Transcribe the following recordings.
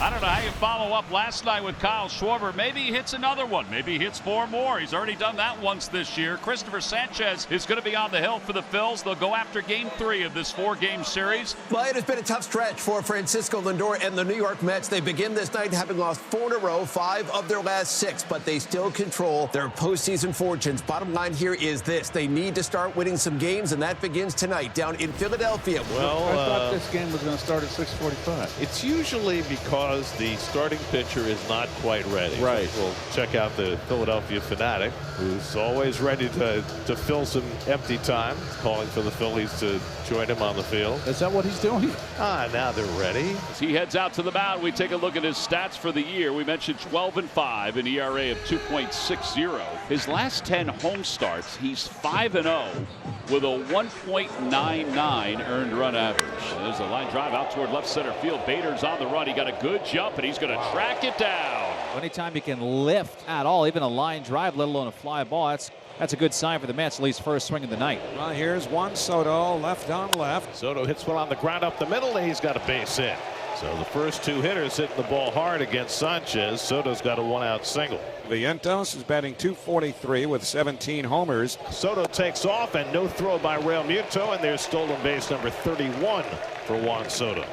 I don't know how you follow up last night with Kyle Schwarber. Maybe he hits another one. Maybe he hits 4 more. He's already done that once this year. Christopher Sanchez is going to be on the hill for the Phils. They'll go after Game 3 of this 4-game series. Well, it has been a tough stretch for Francisco Lindor and the New York Mets. They begin this night having lost 4 in a row, 5 of their last 6, but they still control their postseason fortunes. Bottom line here is this. They need to start winning some games, and that begins tonight down in Philadelphia. Well, I thought this game was going to start at 6:45. It's usually because the starting pitcher is not quite ready. Right. We'll check out the Philadelphia fanatic, who's always ready to fill some empty time, calling for the Phillies to join him on the field. Is that what he's doing? Now they're ready. As he heads out to the mound, we take a look at his stats for the year. We mentioned 12-5, an ERA of 2.60. His last 10 home starts, he's 5-0 with a 1.99 earned run average. There's a line drive out toward left center field. Bader's on the run. He got a good jump, and he's going to track it down. Anytime he can lift at all, even a line drive, let alone a fly ball, that's a good sign for the Mets, at least first swing of the night. Well, here's Juan Soto, left on left. Soto hits one on the ground up the middle, and he's got a base hit. So the first 2 hitters hitting the ball hard against Sanchez. Soto's got a 1-out single. Vientos is batting .243 with 17 homers. Soto takes off, and no throw by Real Muto, and there's stolen base number 31 for Juan Soto.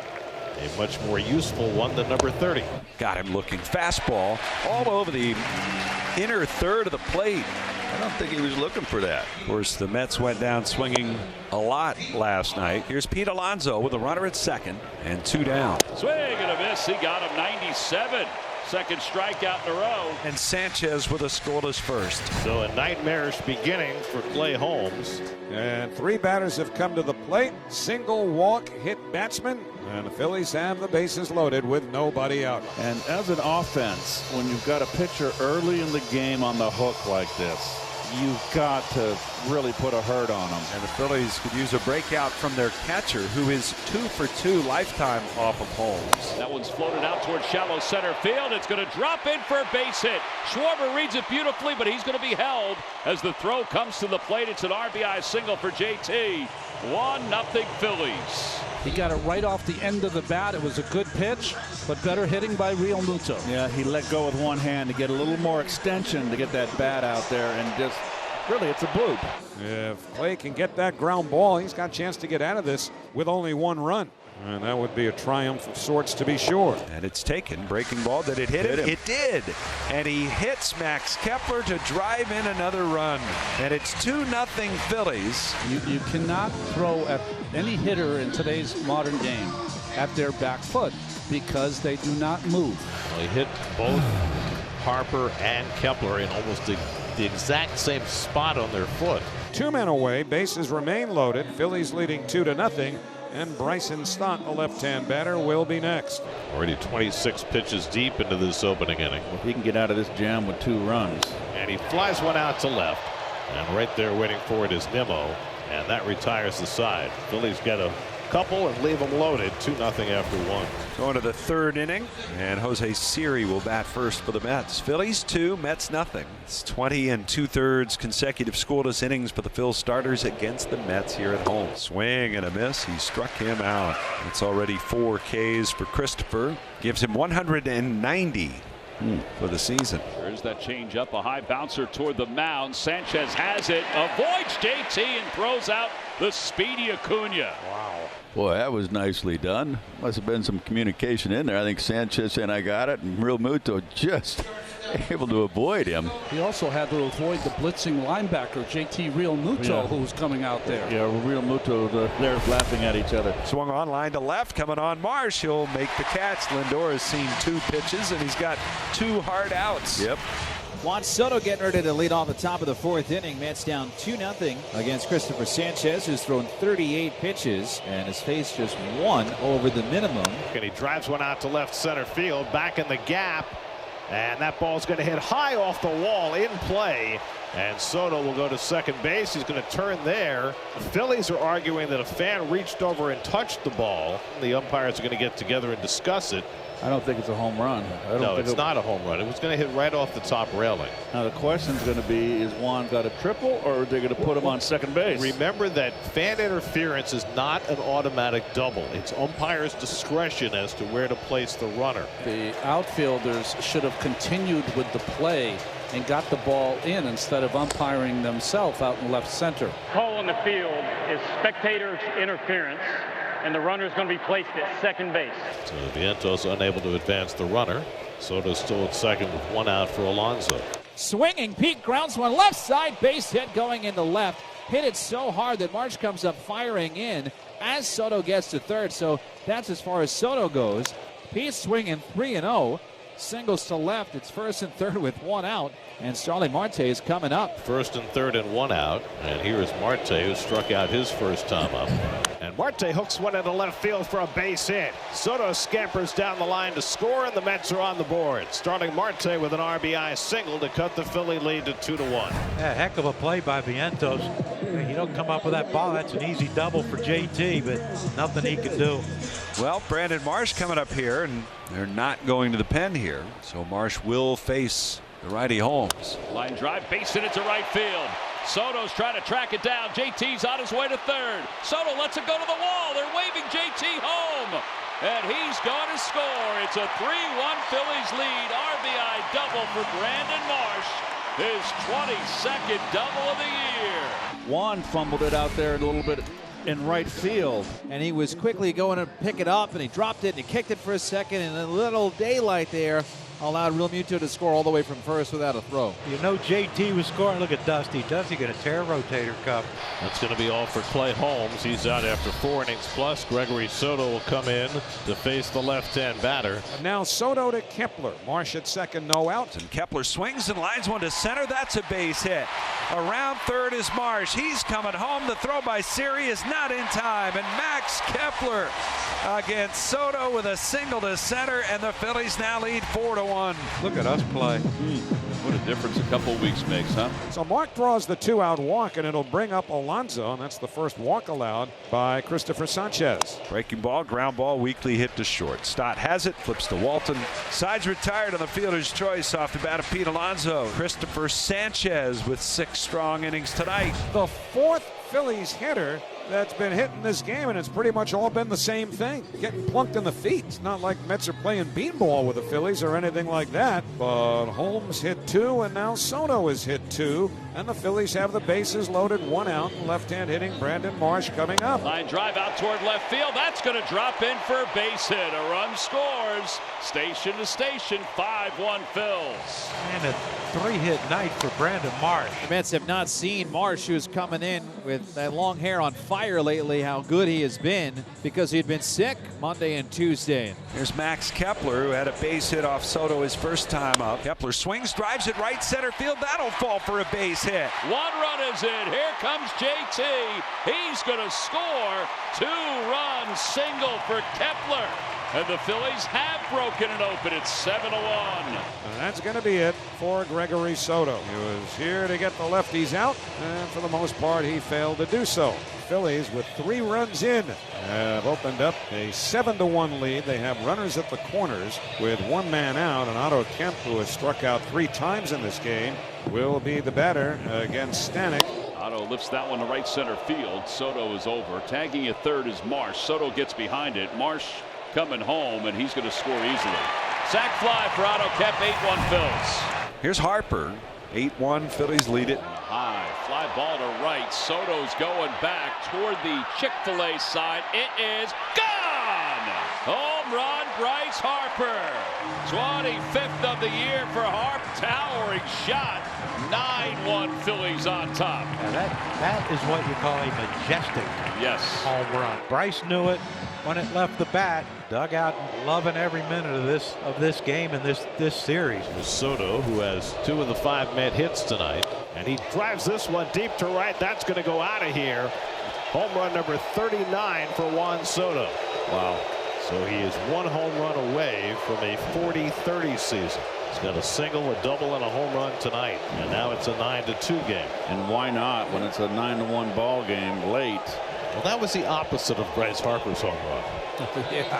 A much more useful one than number 30. Got him looking. Fastball all over the inner third of the plate. I don't think he was looking for that. Of course, the Mets went down swinging a lot last night. Here's Pete Alonso with a runner at second and 2 down. Swing and a miss. He got him 97. Second strikeout in a row. And Sanchez with a scoreless first. So a nightmarish beginning for Clay Holmes. And 3 batters have come to the plate. Single walk hit batsman. And the Phillies have the bases loaded with nobody out. And as an offense, when you've got a pitcher early in the game on the hook like this, you've got to really put a hurt on them. And the Phillies could use a breakout from their catcher, who is 2 for 2 lifetime off of Holmes. That one's floated out towards shallow center field. It's going to drop in for a base hit. Schwarber reads it beautifully, but he's going to be held as the throw comes to the plate. It's an RBI single for JT. 1-0 Phillies. He got it right off the end of the bat. It was a good pitch, but better hitting by Real Muto. Yeah, he let go with one hand to get a little more extension to get that bat out there, and just really it's a bloop. If Clay can get that ground ball, he's got a chance to get out of this with only 1 run. And that would be a triumph of sorts, to be sure. And it's taken. Breaking ball. Did it hit him? It did. And he hits Max Kepler to drive in another run. And it's 2-0 Phillies. You cannot throw at any hitter in today's modern game at their back foot because they do not move. Well, he hit both Harper and Kepler in almost the exact same spot on their foot. 2 men away. Bases remain loaded. Phillies leading 2-0. And Bryson Stott, the left-hand batter, will be next. Already 26 pitches deep into this opening inning. If he can get out of this jam with 2 runs. And he flies one out to left. And right there waiting for it is Nimmo. And that retires the side. Phillies get a couple and leave them loaded. 2-0 after 1. Going to the 3rd inning, and Jose Siri will bat first for the Mets. Phillies 2, Mets nothing. It's 20 2/3 consecutive scoreless innings for the Phil starters against the Mets here at home. Swing and a miss. He struck him out. It's already 4 Ks for Christopher. Gives him 190 for the season. There's that change up, a high bouncer toward the mound. Sanchez has it, avoids JT, and throws out the speedy Acuna. Wow. Boy, that was nicely done. Must have been some communication in there. I think Sanchez saying I got it, and Real Muto just able to avoid him. He also had to avoid the blitzing linebacker, JT Real Muto, who was coming out there. Yeah, Real Muto, they're laughing at each other. Swung on line to left, coming on Marsh. He'll make the catch. Lindor has seen 2 pitches, and he's got 2 hard outs. Yep. Juan Soto getting ready to lead off the top of the 4th inning. Mets down 2-0 against Christopher Sanchez, who's thrown 38 pitches and has faced just 1 over the minimum. And he drives one out to left center field, back in the gap. And that ball's going to hit high off the wall in play. And Soto will go to second base. He's going to turn there. The Phillies are arguing that a fan reached over and touched the ball. The umpires are going to get together and discuss it. I don't think it's a home run. No, it's not a home run. It was going to hit right off the top railing. Now the question's going to be, is Juan got a triple, or are they going to put him on second base? Remember that fan interference is not an automatic double. It's umpire's discretion as to where to place the runner. The outfielders should have continued with the play and got the ball in instead of umpiring themselves out in left center. Call on the field is spectator interference, and the runner is going to be placed at second base. So Vientos unable to advance the runner. Soto still at second with 1 out for Alonso. Swinging, Pete grounds one left side, base hit going into left. Hit it so hard that Marsh comes up firing in as Soto gets to third. So that's as far as Soto goes. Pete swinging 3-0. Singles to left. It's first and third with 1 out. And Starling Marte is coming up. First and third and 1 out. And here is Marte, who struck out his first time up. And Marte hooks one into left field for a base hit. Soto scampers down the line to score, and the Mets are on the board. Starling Marte with an RBI single to cut the Philly lead to 2-1. Yeah, heck of a play by Vientos. You don't come up with that ball. That's an easy double for JT, but nothing he can do. Well, Brandon Marsh coming up here, and they're not going to the pen here. So Marsh will face the righty Holmes. Line drive, base hit to right field. Soto's trying to track it down. JT's on his way to third. Soto lets it go to the wall. They're waving JT home. And he's going to score. It's a 3-1 Phillies lead. RBI double for Brandon Marsh. His 22nd double of the year. Juan fumbled it out there a little bit in right field, and he was quickly going to pick it up, and he dropped it and he kicked it for a second, and a little daylight there allowed Real Muto to score all the way from first without a throw. You know JT was scoring. Look at Dusty. Dusty going to tear a rotator cuff. That's going to be all for Clay Holmes. He's out after 4 innings plus. Gregory Soto will come in to face the left-hand batter. And now Soto to Kepler. Marsh at second, no out. And Kepler swings and lines one to center. That's a base hit. Around third is Marsh. He's coming home. The throw by Siri is not in time. And Max Kepler against Soto with a single to center. And the Phillies now lead 4-1. Look at us play. What a difference a couple of weeks makes, huh? So Mark draws the 2-out walk, and it'll bring up Alonso, and that's the first walk allowed by Christopher Sanchez. Breaking ball, ground ball, weakly hit to short. Stott has it, flips to Walton. Sides retired on the fielder's choice off the bat of Pete Alonso. Christopher Sanchez with 6 strong innings tonight. The 4th Phillies hitter that's been hitting this game, and it's pretty much all been the same thing, getting plunked in the feet. It's not like Mets are playing beanball with the Phillies or anything like that, but Holmes hit 2, and now Soto has hit 2, and the Phillies have the bases loaded, 1 out, and left-hand hitting Brandon Marsh coming up. Line drive out toward left field. That's going to drop in for a base hit. A run scores. Station to station, 5-1 Phils. And a 3-hit night for Brandon Marsh. The Mets have not seen Marsh, who's coming in with that long hair on fire lately, how good he has been, because he'd been sick Monday and Tuesday. Here's Max Kepler, who had a base hit off Soto his first time up. Kepler swings, drives it right center field. That'll fall for a base hit. 1 run is in. Here comes JT. He's going to score. 2-run single for Kepler. And the Phillies have broken it open. It's 7-1. And that's going to be it for Gregory Soto. He was here to get the lefties out, and for the most part, he failed to do so. Phillies, with 3 runs in, have opened up a 7-1 lead. They have runners at the corners with 1 man out, and Otto Kemp, who has struck out 3 times in this game, will be the batter against Stanek. Otto lifts that one to right center field. Soto is over. Tagging at third is Marsh. Soto gets behind it. Marsh coming home, and he's going to score easily. Sac fly for Otto Kemp, 8-1 Phils. Here's Harper. 8-1 Phillies lead it. High fly ball to right. Soto's going back toward the Chick-fil-A side. It is gone. Home run, Bryce Harper. 25th of the year for Harp. Towering shot. 9-1 Phillies on top. Now that is what you call a majestic home run. Bryce knew it when it left the bat. Dugout loving every minute of this game and this series. Soto, who has 2 of the 5 Met hits tonight, and he drives this one deep to right. That's going to go out of here. Home run number 39 for Juan Soto. Wow. So he is 1 home run away from a 40-30 season. He's got a single, a double, and a home run tonight. And now it's a 9-2 game. And why not when it's a 9-1 ball game late? Well, that was the opposite of Bryce Harper's home run.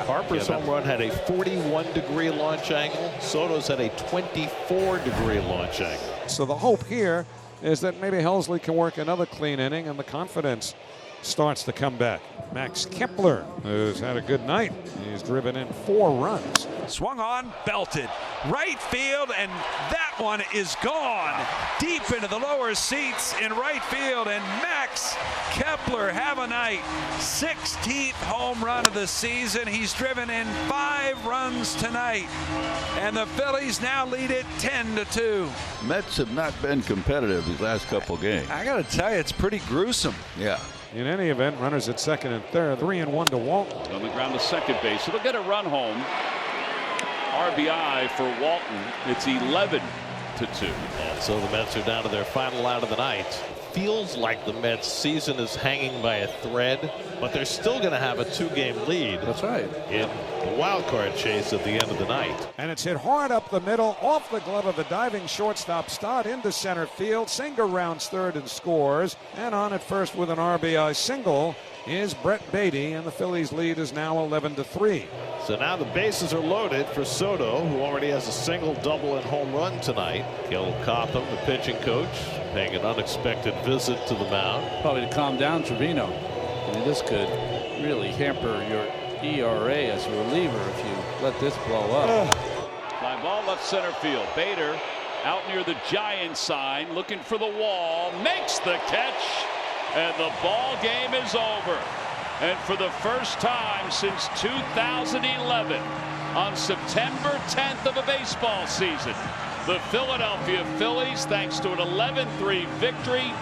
Harper's home run had a 41-degree launch angle. Soto's had a 24-degree launch angle. So the hope here is that maybe Helsley can work another clean inning and the confidence starts to come back. Max Kepler, who's had a good night. He's driven in 4 runs. Swung on, belted. Right field, and that one is gone. Deep into the lower seats in right field, and Max Kepler have a night. 16th home run of the season. He's driven in 5 runs tonight. And the Phillies now lead it 10-2. Mets have not been competitive these last couple games. I got to tell you, it's pretty gruesome. Yeah. In any event, runners at second and third, 3-1 to Walton. On the ground to second base. It'll get a run home. RBI for Walton. It's 11-2. And so the Mets are down to their final out of the night. Feels like the Mets season is hanging by a thread, but they're still going to have a 2-game lead. That's right. In the wild card chase at the end of the night. And it's hit hard up the middle, off the glove of the diving shortstop Stott into center field. Singer rounds third and scores. And on at first with an RBI single is Brett Beatty, and the Phillies lead is now 11-3. So now the bases are loaded for Soto, who already has a single, double, and home run tonight. Gil Cotham, the pitching coach, paying an unexpected visit to the mound. Probably to calm down Trevino. I mean, this could really hamper your ERA as a reliever if you let this blow up. Fly ball left center field. Bader out near the Giant sign, looking for the wall, makes the catch, and the ball game is over. And for the first time since 2011, on September 10th of a baseball season, the Philadelphia Phillies, thanks to an 11-3 victory,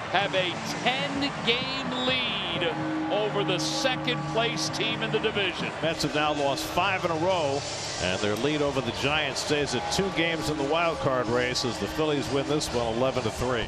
have a 10-game lead over the second-place team in the division. Mets have now lost 5 in a row, and their lead over the Giants stays at 2 games in the wild card race as the Phillies win this one 11-3.